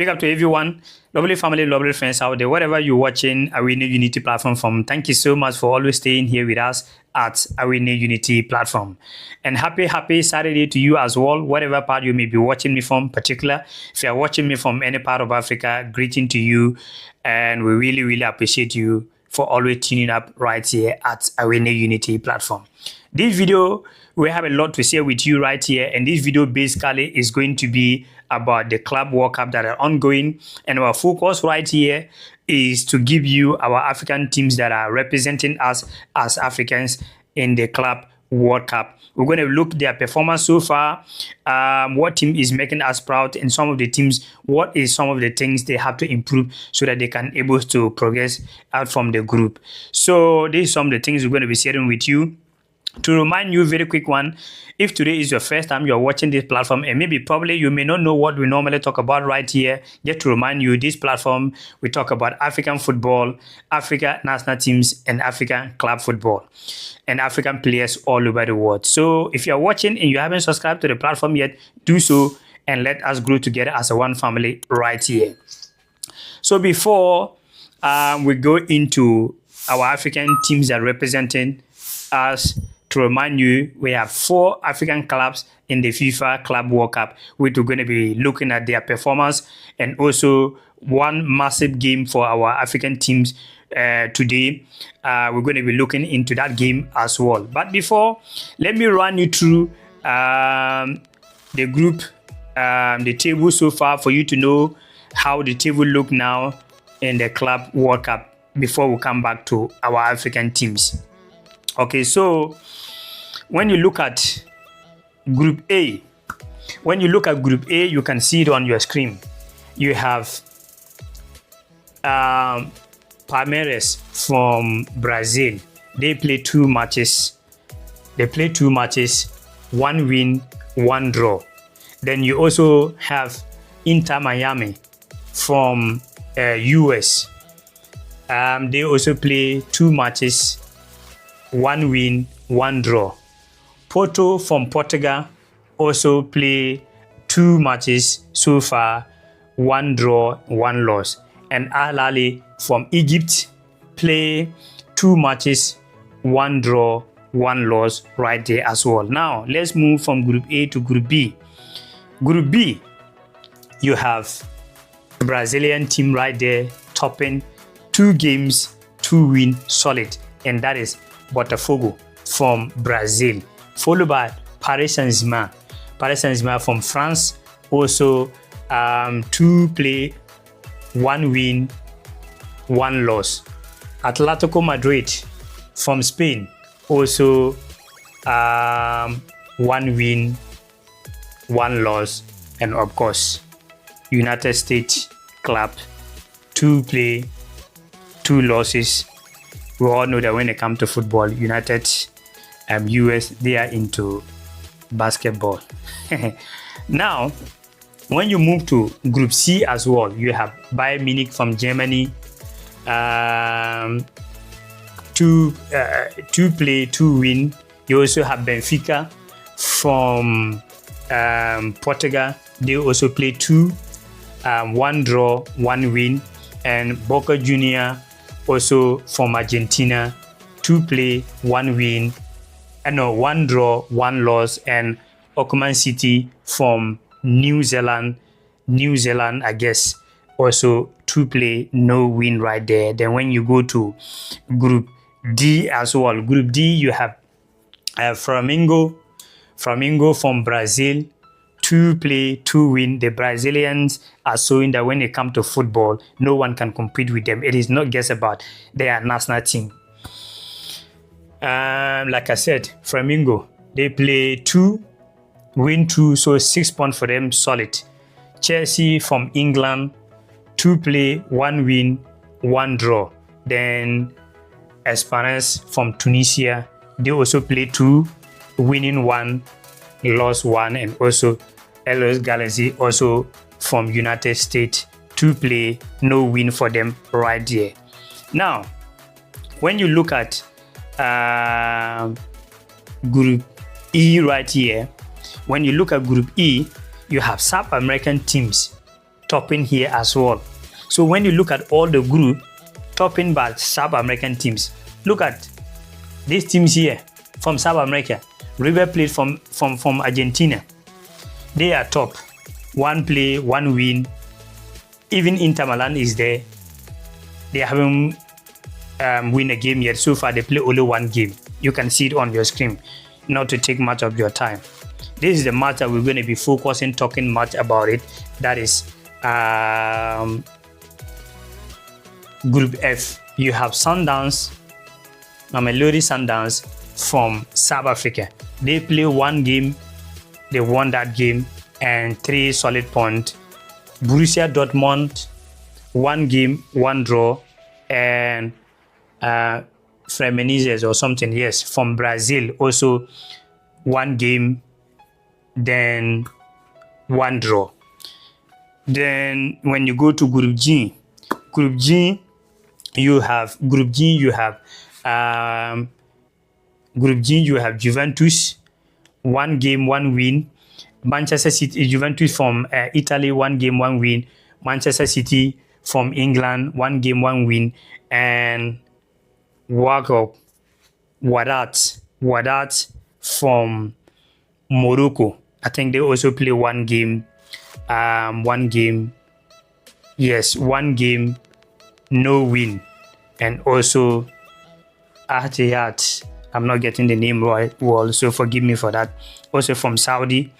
Big up to everyone, lovely family, lovely friends out there, wherever you're watching Awini Unity platform from. Thank you so much for always staying here with us at Awini Unity platform. And happy Saturday to you as well, whatever part you may be watching me from, particular. If you're watching me from any part of Africa, greeting to you. And we really appreciate you for always tuning up right here at Awini Unity platform. This video, we have a lot to share with you right here, and this video basically is going to be about the Club World Cup that are ongoing, and our focus right here is to give you our African teams that are representing us as Africans in the Club World Cup. We're going to look at their performance so far, what team is making us proud, and some of the teams, what is some of the things they have to improve so that they can able to progress out from the group. So these are some of the things we're going to be sharing with you. To remind you, very quick one, if today is your first time you're watching this platform, and maybe probably you may not know what we normally talk about right here, just to remind you, this platform, we talk about African football, Africa national teams, and African club football, and African players all over the world. So if you're watching and you haven't subscribed to the platform yet, do so, and let us grow together as a one family right here. So before we go into our African teams that are representing us, to remind you, we have 4 African clubs in the FIFA Club World Cup, which we're going to be looking at their performance, and also one massive game for our African teams today. We're going to be looking into that game as well. But before, let me run you through the group, the table so far, for you to know how the table look now in the Club World Cup before we come back to our African teams. Okay, so when you look at Group A, you can see it on your screen. You have Palmeiras from Brazil. They play 2 matches. 1 win, 1 draw. Then you also have Inter Miami from US. They also play 2 matches. 1 win, 1 draw. Porto from Portugal also play 2 matches so far, 1 draw, 1 loss. And Al Ahly from Egypt play 2 matches, 1 draw, 1 loss right there as well. Now let's move from Group A to Group B. Group B, you have a Brazilian team right there topping, 2 games, 2 win, solid, and that is Botafogo from Brazil, followed by Paris Saint-Germain. Paris Saint-Germain from France, also 2 play, 1 win, 1 loss. Atletico Madrid from Spain, also 1 win, 1 loss. And of course, United States club, 2 play, 2 losses. We all know that when it comes to football, United US, they are into basketball. Now, when you move to Group C as well, you have Bayern Munich from Germany, 2 play, 2 win. You also have Benfica from Portugal. They also play 2, 1 draw, 1 win. And Boca Junior also from Argentina, 2 play, 1 win, 1 draw, 1 loss. And Auckland City from New Zealand, I guess, also 2 play, no win right there. Then when you go to Group D as well, Group D, you have Flamengo from Brazil, 2 play, 2 win. The Brazilians are showing that when it comes to football, no one can compete with them. It is not just about their national team. Like I said, Flamengo, they play 2, win 2, so 6 points for them, solid. Chelsea from England, 2 play, 1 win, 1 draw. Then Esperance from Tunisia, they also play 2, winning 1, lost 1. And also LS Galaxy, also from United States, 2 play, no win for them right there. Now, when you look at Group E right here, when you look at Group E, you have South American teams topping here as well. So when you look at all the group topping by South American teams, look at these teams here from South America. River Plate from Argentina. They are top. 1 play, 1 win. Even Inter Milan is there. They haven't win a game yet. So far, they play only 1 game. You can see it on your screen. Not to take much of your time. This is the match that we're going to be focusing, talking much about it. That is Group F. You have Sundowns, Mamelodi Sundowns from South Africa. They play 1 game. They won that game and 3 solid points. Borussia Dortmund, 1 game, 1 draw, and Fluminense or something, yes, from Brazil, also 1 game, then 1 draw. Then when you go to Group G, you have Juventus, 1 game, 1 win. Manchester City, Juventus from Italy, 1 game, 1 win. Manchester City from England, 1 game, 1 win. And Wadat from Morocco. I think they also play 1 game. 1 game. Yes, 1 game, no win. And also Ahtiyat. I'm not getting the name right well, so forgive me for that. Also from Saudi.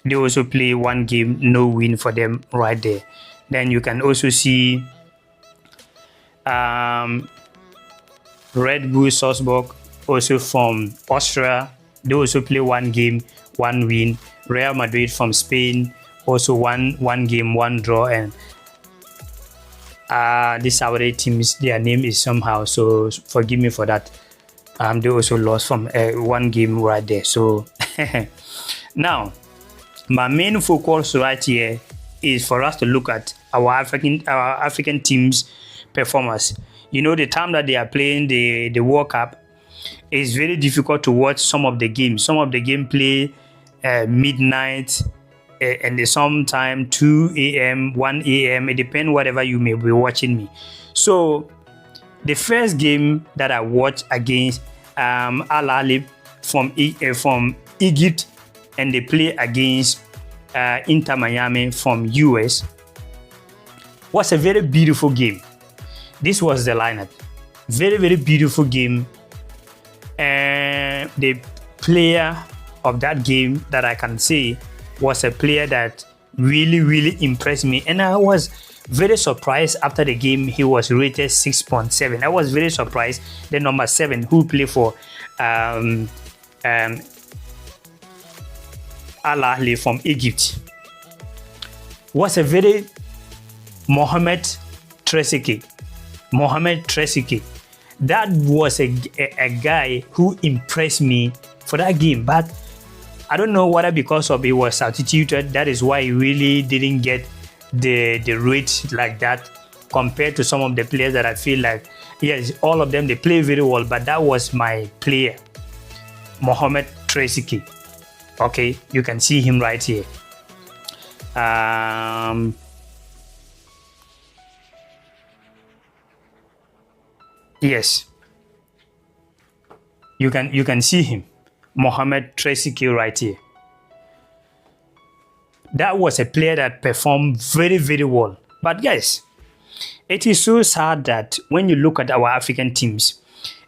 They also play 1 game, no win for them right there. Then you can also see Red Bull Salzburg, also from Austria. They also play 1 game, 1 win. Real Madrid from Spain, also 1 game, 1 draw. And these Saudi teams, their name is somehow, so forgive me for that. They also lost from 1 game right there. So now, my main focus right here is for us to look at our African teams' performance. You know, the time that they are playing the World Cup, it's very difficult to watch some of the games. Some of the game play midnight and sometime 2 a.m., 1 a.m. It depends whatever you may be watching me. So the first game that I watched against Al Ahly from Egypt, and they play against Inter Miami from US, was a very beautiful game. This was the lineup. Very, very beautiful game. And the player of that game that I can say was a player that really, really impressed me. And I was very surprised after the game. He was rated 6.7. I was very surprised. The number 7 who played for Al Ahly from Egypt was a very Mohamed Trezeguet. That was a guy who impressed me for that game. But I don't know whether because of he was substituted, that is why he really didn't get the rate like that compared to some of the players that I feel like, yes, all of them, they play very well, but that was my player, Mohamed Trezeguet. Okay, you can see him right here. Yes, you can see him, Mohamed Trezeguet right here. That was a player that performed very, very well. But guys, it is so sad that when you look at our African teams,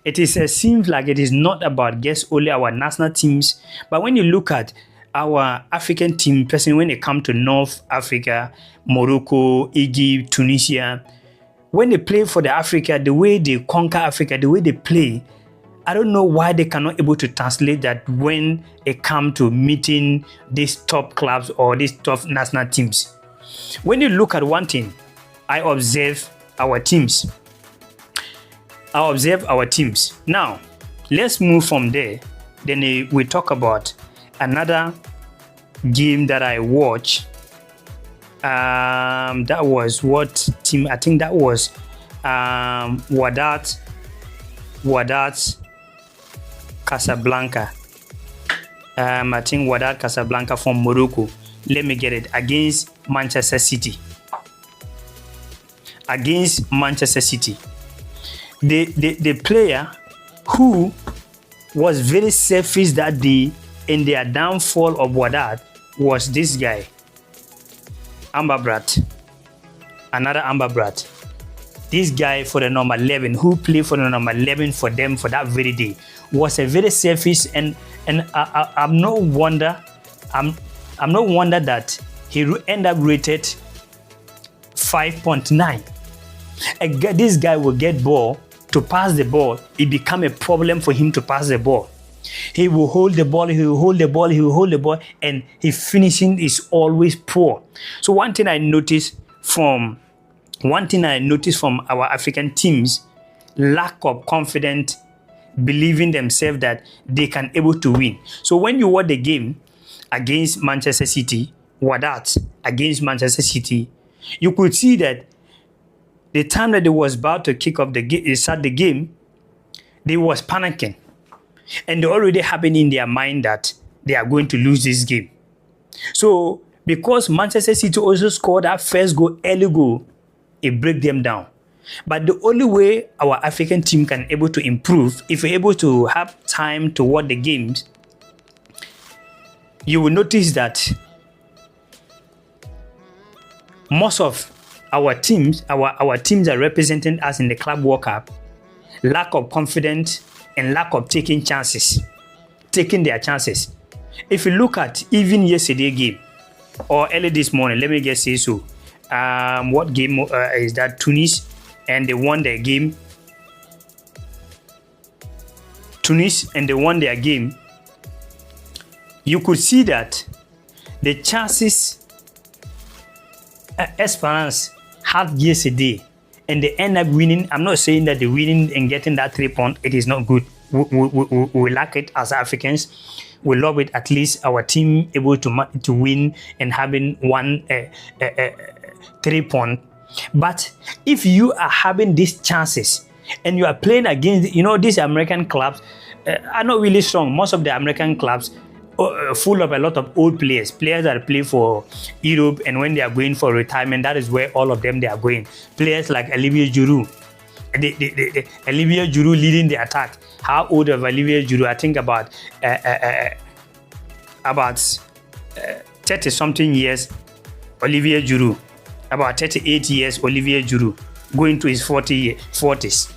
it seems like it is not about just only our national teams, but when you look at our African team, person when it comes to North Africa, Morocco, Egypt, Tunisia, when they play for the Africa, the way they conquer Africa, the way they play, I don't know why they cannot able to translate that when it comes to meeting these top clubs or these top national teams. When you look at one thing, I observe our teams. Now, let's move from there. Then we talk about another game that I watched. That was what team? I think that was Wydad Casablanca. I think Wydad Casablanca from Morocco. Let me get it, against Manchester City. against Manchester City. The player who was very selfish that day in their downfall of Wadad was this guy, Amberbrat. Another Amberbrat. This guy for the number 11, who played for the number 11 for them for that very day, was a very selfish, and I'm no wonder that he ended up rated 5.9. This guy will get ball to pass the ball. It become a problem for him to pass the ball. He will hold the ball, and his finishing is always poor. So one thing I noticed from our African teams, lack of confidence, believing themselves that they can able to win. So when you watch the game against Manchester City, against Manchester City, you could see that the time that they was about to kick off start the game, they was panicking. And they already having in their mind that they are going to lose this game. So because Manchester City also scored that first early goal, it break them down. But the only way our African team can able to improve, if we're able to have time to watch the games, you will notice that most of our teams are representing us in the Club World Cup, lack of confidence and lack of taking their chances. If you look at even yesterday game or early this morning, let me just say so. What game is that? Tunis, and they won their game. You could see that the chances Esperance had yesterday, and they end up winning. I'm not saying that the winning and getting that 3 point, it is not good. We lack it as Africans. We love it, at least our team able to win and having one 3 point. But if you are having these chances and you are playing against, these American clubs are not really strong. Most of the American clubs full of a lot of old players that play for Europe, and when they are going for retirement, that is where all of them they are going. Players like Olivier Giroud, Olivier Giroud leading the attack. How old of Olivier Giroud? I think about 30 something years. Olivier Giroud, about 38 years. Olivier Giroud going to his 40s.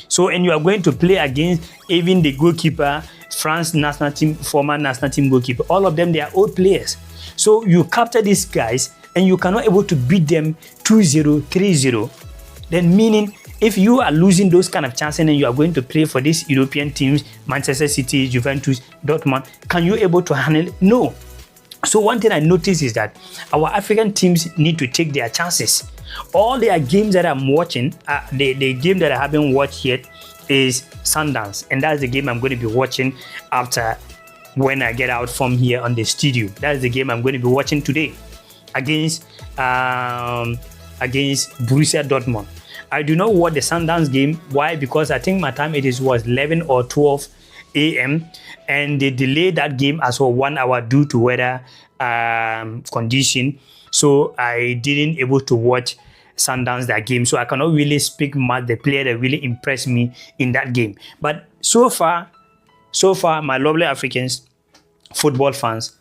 So, and you are going to play against even the goalkeeper, France national team, former national team goalkeeper. All of them, they are old players. So you capture these guys and you cannot able to beat them 2-0, 3-0. Then meaning, if you are losing those kind of chances and you are going to play for these European teams, Manchester City, Juventus, Dortmund, can you able to handle it? No. So one thing I noticed is that our African teams need to take their chances. All their games that I'm watching, the game that I haven't watched yet is Sundowns, and that's the game I'm going to be watching after when I get out from here on the studio. That is the game I'm going to be watching today against Borussia Dortmund. I do not watch the Sundowns game. Why? Because I think my time was 11 or 12 a.m. and they delayed that game as well 1 hour due to weather condition. So I didn't able to watch Sundowns that game. So I cannot really speak much. The player that really impressed me in that game. But so far, my lovely Africans, football fans,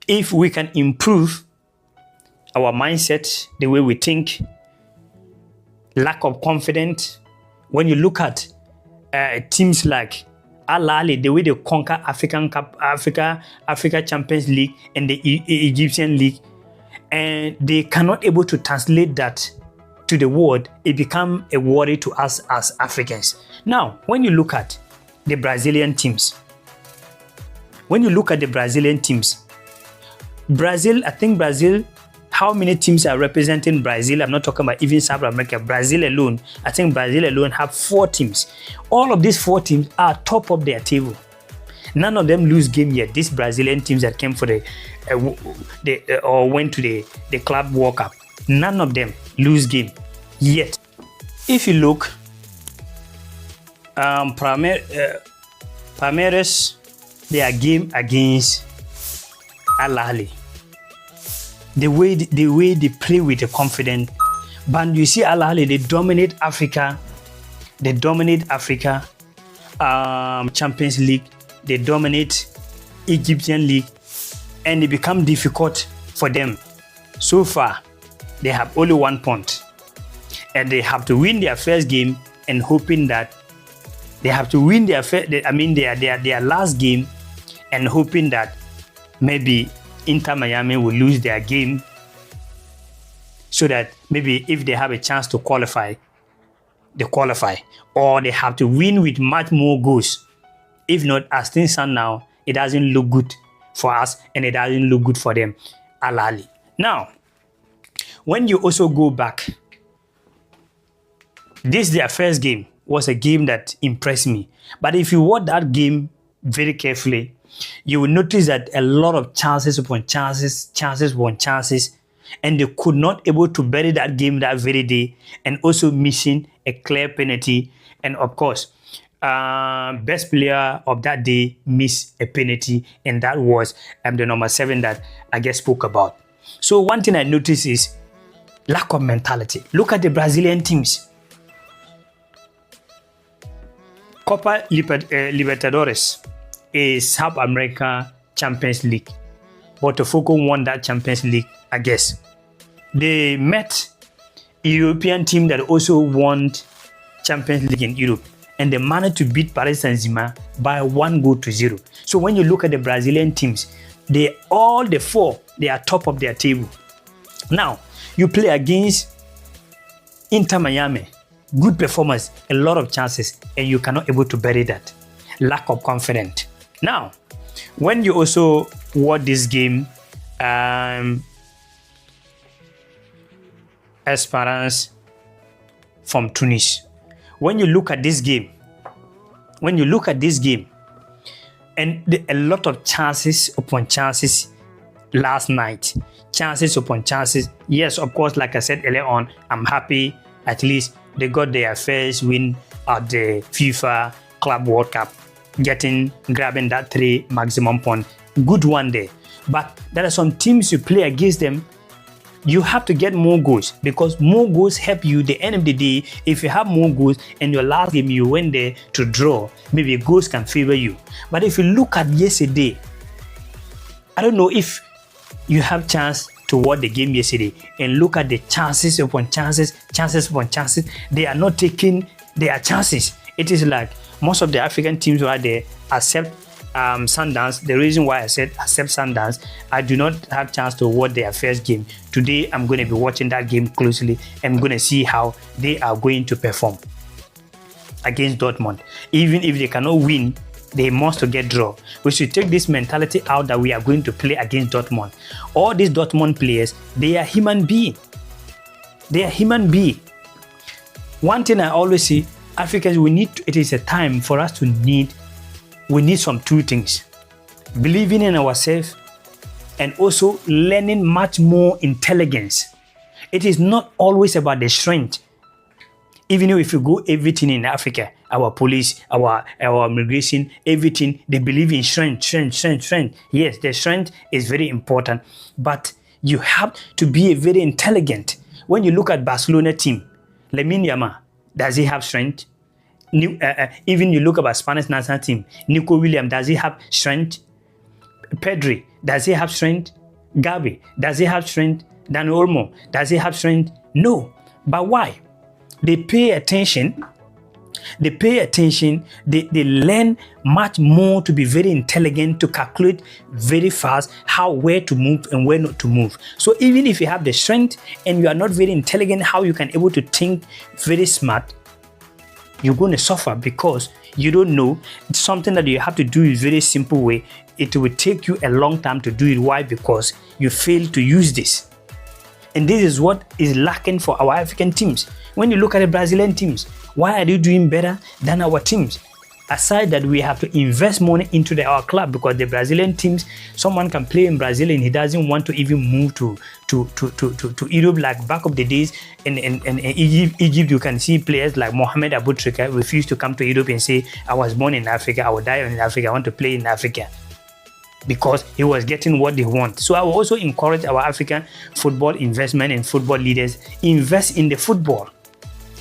if we can improve our mindset, the way we think, lack of confidence, when you look at teams like Al Ahly, the way they conquer Africa Champions League and the Egyptian League, and they cannot able to translate that to the world, it become a worry to us as Africans. Now, when you look at the Brazilian teams, Brazil, I think Brazil, how many teams are representing Brazil? I'm not talking about even South America. Brazil alone, I think Brazil alone have 4 teams. All of these 4 teams are top of their table. None of them lose game yet. These Brazilian teams that came for or went to the Club World Cup, none of them lose game yet. If you look, Palmeiras, their game against Al Ahly, the way they play with the confidence, But you see Al Ahly, they dominate Africa. They dominate Africa Champions League. They dominate Egyptian League. And it become difficult for them. So far, they have only 1 point. And they have to win their first game and hoping that they have to win their last game and hoping that maybe Inter Miami will lose their game so that maybe if they have a chance to qualify, they qualify. Or they have to win with much more goals. If not, as things stand now, it doesn't look good for us and it doesn't look good for them, Al Ahly. Now, when you also go back, this their first game was a game that impressed me. But if you watch that game very carefully, you will notice that a lot of chances upon chances, chances upon chances, and they could not able to bury that game that very day, and also missing a clear penalty. And of course, best player of that day missed a penalty, and that was the number 7 that I just spoke about. So one thing I noticed is lack of mentality. Look at the Brazilian teams. Copa Libertadores is South America Champions League. Botafogo won that Champions League, I guess. They met a European team that also won Champions League in Europe, and they managed to beat Paris Saint-Germain by 1-0. So when you look at the Brazilian teams, all the 4, they are top of their table. Now, you play against Inter Miami. Good performance, a lot of chances, and you cannot able to bury that. Lack of confidence. Now, when you also watch this game, Esperance from Tunis. When you look at this game, and a lot of chances upon chances last night, chances upon chances. Yes, of course, like I said earlier on, I'm happy at least they got their first win at the FIFA Club World Cup, grabbing that 3 maximum point. Good one there. But there are some teams you play against them, you have to get more goals, because more goals help you. The end of the day, if you have more goals and your last game you went there to draw, maybe goals can favor you. But if you look at yesterday, I don't know if you have chance to watch the game yesterday and look at the chances upon chances, chances upon chances. They are not taking their chances. It is like most of the African teams right there accept Sundowns. The reason why I said accept Sundowns, I do not have chance to watch their first game. Today, I'm going to be watching that game closely. I'm going to see how they are going to perform against Dortmund. Even if they cannot win, they must get draw. We should take this mentality out that we are going to play against Dortmund. All these Dortmund players, they are human beings. They are human beings. One thing I always see, Africans, it is a time for us we need some 2 things. Believing in ourselves and also learning much more intelligence. It is not always about the strength. Even if you go everything in Africa, our police, our immigration, everything, they believe in strength. Yes, the strength is very important, but you have to be very intelligent. When you look at Barcelona team, Lamine Yamal, does he have strength? Even you look at Spanish national team, Nico Williams, does he have strength? Pedri, does he have strength? Gavi, does he have strength? Dani Olmo, does he have strength? No. But why? They pay attention. They learn much more to be very intelligent, to calculate very fast where to move and where not to move. So even if you have the strength and you are not very intelligent, how you can able to think very smart, you're going to suffer because you don't know. It's something that you have to do in a very simple way. It will take you a long time to do it. Why? Because you fail to use this. And this is what is lacking for our African teams. When you look at the Brazilian teams, why are they doing better than our teams? Aside that we have to invest money into our club, because the Brazilian teams, someone can play in Brazil and he doesn't want to even move to Europe like back of the days. In Egypt, you can see players like Mohamed Abu Trika refuse to come to Europe and say, I was born in Africa, I will die in Africa, I want to play in Africa. because he was getting what they want. So I will also encourage our African football investment and football leaders, invest in the football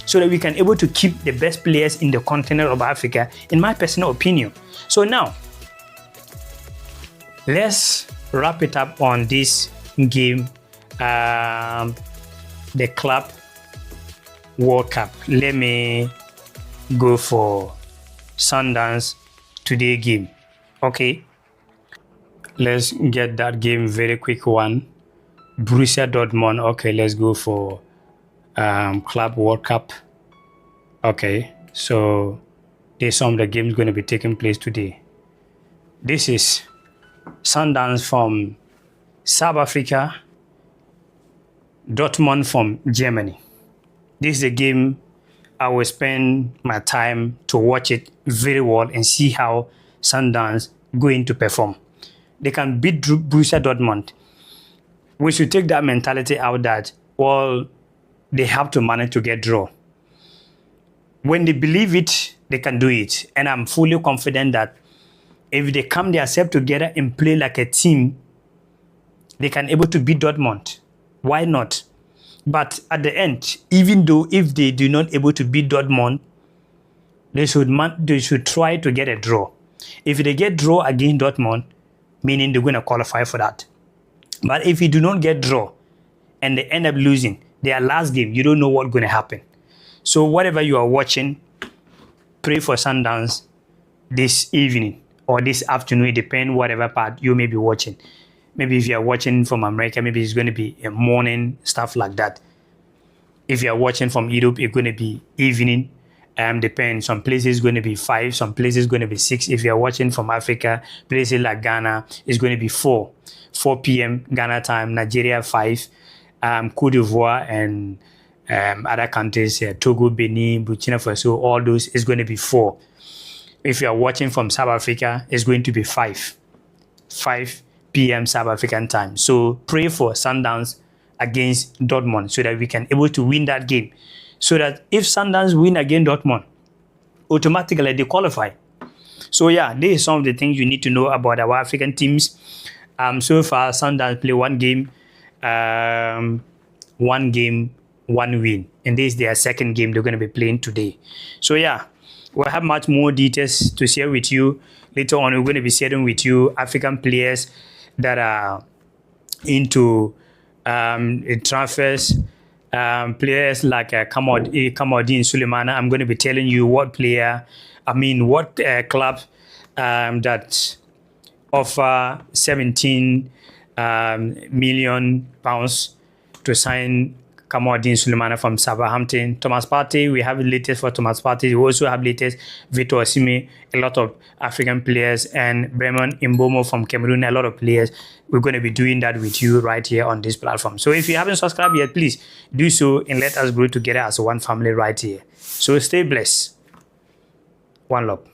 so that we can able to keep the best players in the continent of Africa, in my personal opinion. So now, let's wrap it up on this game, the Club World Cup. Let me go for Sundowns today game. Okay, let's get that game, very quick one. Borussia Dortmund. Okay, let's go for Club World Cup. Okay, so there's some of the games going to be taking place today. This is Sundowns from South Africa, Dortmund from Germany. This is a game I will spend my time to watch it very well and see how Sundowns going to perform. They can beat Borussia Dortmund. We should take that mentality out that, well, they have to manage to get draw. When they believe it, they can do it. And I'm fully confident that if they come themselves together and play like a team, they can able to beat Dortmund. Why not? But at the end, even though if they do not able to beat Dortmund, they should try to get a draw. If they get draw against Dortmund, meaning they're going to qualify for that. But if you do not get draw and they end up losing their last game, you don't know what's going to happen. So whatever you are watching, pray for Sundowns this evening or this afternoon. It depends whatever part you may be watching. Maybe if you are watching from America, maybe it's going to be a morning, stuff like that. If you are watching from Europe, it's going to be evening. Depends. Some places going to be 5, some places going to be 6. If you are watching from Africa, places like Ghana, it's going to be 4 p.m. Ghana time, Nigeria 5, Cote d'Ivoire and other countries, Togo, Benin, Burkina Faso, all those is going to be 4. If you are watching from South Africa, it's going to be 5 p.m. South African time. So pray for Sundowns against Dortmund so that we can able to win that game. So that if Sundowns win against Dortmund, automatically they qualify. So yeah, this is some of the things you need to know about our African teams. So far, Sundowns play 1 game, 1 win. And this is their second game they're going to be playing today. So yeah, we'll have much more details to share with you. Later on, we're going to be sharing with you African players that are into transfers. Players like Kamaldeen Sulemana. I'm going to be telling you what club that offer 17 million pounds to sign Kamaldeen Sulemana from Southampton. Thomas Partey, we have the latest for Thomas Partey. We also have latest Victor Osimhen, a lot of African players, and Bremen Mbomo from Cameroon, a lot of players. We're going to be doing that with you right here on this platform. So if you haven't subscribed yet, please do so and let us grow together as one family right here. So stay blessed. One love.